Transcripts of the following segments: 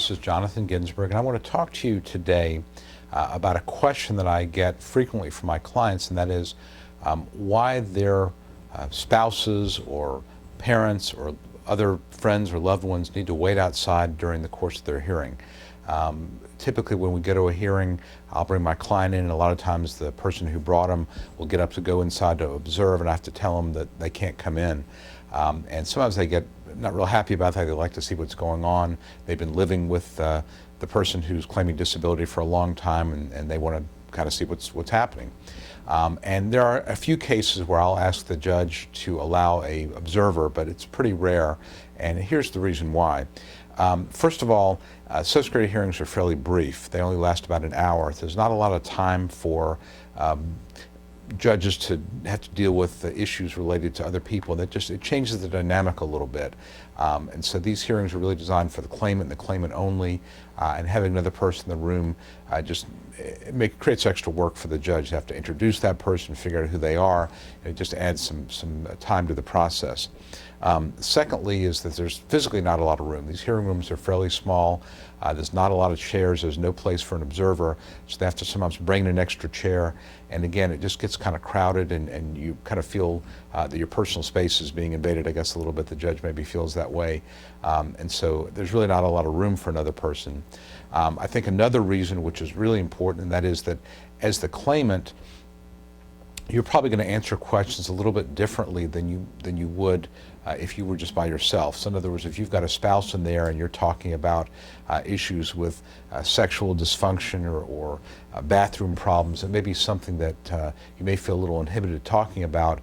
this is Jonathan Ginsberg, and I want to talk to you today about a question that I get frequently from my clients, and that is why their spouses or parents or other friends or loved ones need to wait outside during the course of their hearing. Typically when we go to a hearing, I'll bring my client in, and a lot of times the person who brought them will get up to go inside to observe, and I have to tell them that they can't come in. And sometimes they get not real happy about that. They like to see what's going on. They've been living with the person who's claiming disability for a long time, and they want to kind of see what's happening. And there are a few cases where I'll ask the judge to allow a observer, but it's pretty rare, and here's the reason why. First of all, Social Security hearings are fairly brief. They only last about an hour. There's not a lot of time for judges to have to deal with the issues related to other people. It changes the dynamic a little bit. And so these hearings are really designed for the claimant and the claimant only, and having another person in the room creates extra work for the judge. You have to introduce that person, figure out who they are, and it just adds some time to the process. Secondly is that there's physically not a lot of room. These hearing rooms are fairly small. There's not a lot of chairs. There's no place for an observer, so they have to sometimes bring in an extra chair. And again, it just gets kind of crowded, and you kind of feel that your personal space is being invaded, I guess, a little bit. The judge maybe feels that way. And so there's really not a lot of room for another person. I think another reason, which is really important, and that is that as the claimant, you're probably going to answer questions a little bit differently than you would if you were just by yourself. So in other words, if you've got a spouse in there and you're talking about issues with sexual dysfunction or bathroom problems, it may be something that you may feel a little inhibited talking about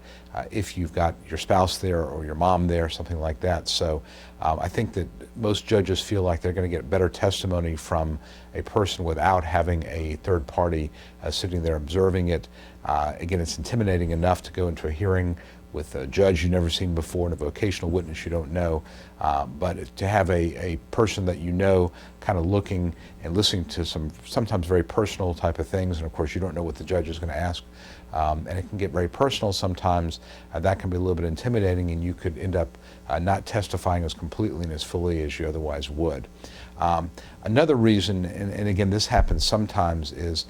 if you've got your spouse there or your mom there, something like that. So I think that most judges feel like they're going to get better testimony from a person without having a third party sitting there observing it. Again, it's intimidating enough to go into a hearing with a judge you've never seen before and a vocational witness you don't know, but to have a person that you know kind of looking and listening to some sometimes very personal type of things, and of course you don't know what the judge is going to ask, and it can get very personal sometimes. That can be a little bit intimidating, and you could end up not testifying as completely and as fully as you otherwise would. Another reason, and again this happens sometimes, is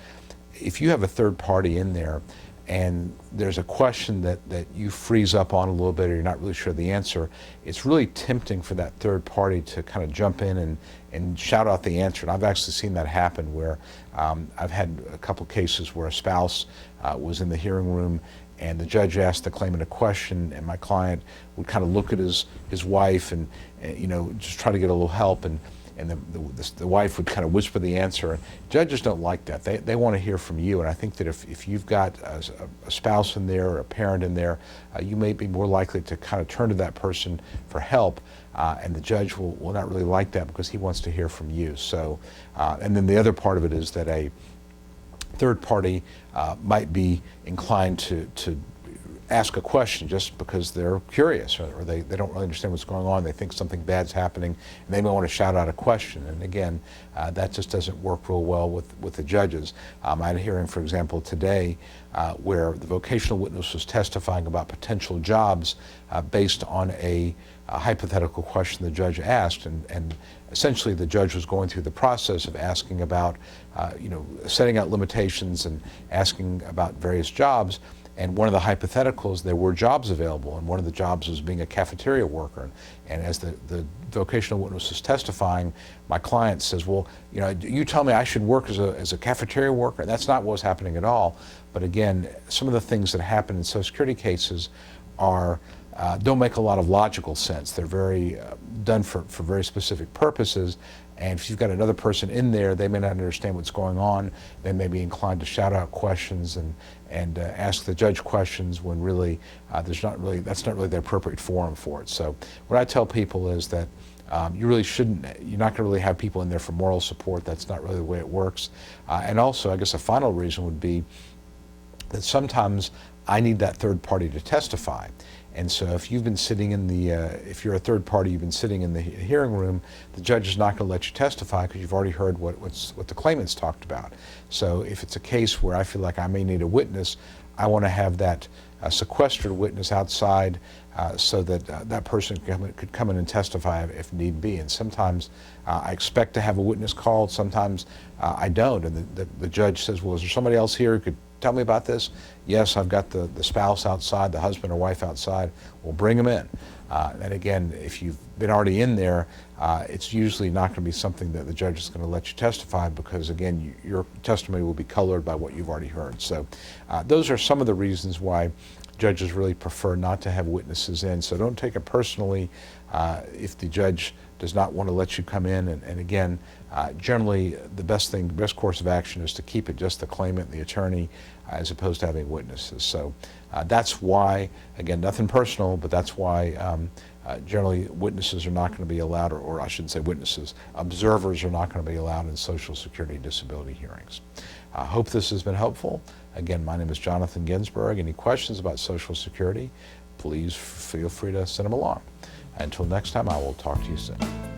if you have a third party in there and there's a question that you freeze up on a little bit, or you're not really sure the answer, it's really tempting for that third party to kind of jump in and shout out the answer. And I've actually seen that happen where I've had a couple cases where a spouse was in the hearing room and the judge asked the claimant a question, and my client would kind of look at his wife and just try to get a little help, and the wife would kind of whisper the answer. Judges don't like that. They want to hear from you, and I think that if you've got a spouse in there or a parent in there, you may be more likely to kind of turn to that person for help, and the judge will not really like that because he wants to hear from you. So, and then the other part of it is that a third party might be inclined to ask a question just because they're curious, or they don't really understand what's going on. They think something bad's happening, and they may want to shout out a question. And again, that just doesn't work real well with the judges. I had a hearing, for example, today where the vocational witness was testifying about potential jobs based on a hypothetical question the judge asked, and essentially the judge was going through the process of asking about, setting out limitations and asking about various jobs. And one of the hypotheticals, there were jobs available, and one of the jobs was being a cafeteria worker. And as the vocational witness was testifying, my client says, well, you tell me I should work as a cafeteria worker? That's not what was happening at all. But again, some of the things that happen in Social Security cases don't make a lot of logical sense. They're very done for very specific purposes. And if you've got another person in there, they may not understand what's going on. They may be inclined to shout out questions and ask the judge questions when really that's not really the appropriate forum for it. So what I tell people is that you're not going to really have people in there for moral support. That's not really the way it works. And also, I guess a final reason would be that sometimes I need that third party to testify. And so if you've been sitting if you're a third party, you've been sitting in the hearing room, the judge is not going to let you testify because you've already heard what the claimant's talked about. So if it's a case where I feel like I may need a witness, I want to have that sequestered witness outside so that that person could come in and testify if need be. And sometimes I expect to have a witness called, sometimes I don't. And the judge says, well, is there somebody else here who could tell me about this? Yes, I've got the spouse outside, the husband or wife outside. We'll bring them in. And again, if you've been already in there, it's usually not going to be something that the judge is going to let you testify because, again, your testimony will be colored by what you've already heard. So those are some of the reasons why judges really prefer not to have witnesses in. So don't take it personally if the judge does not want to let you come in. And again, generally the best course of action is to keep it just the claimant and the attorney as opposed to having witnesses. So that's why, again, nothing personal, but that's why generally witnesses are not going to be allowed, or I shouldn't say witnesses, observers are not going to be allowed in Social Security disability hearings. I hope this has been helpful. Again, my name is Jonathan Ginsberg. Any questions about Social Security, please feel free to send them along. Until next time, I will talk to you soon.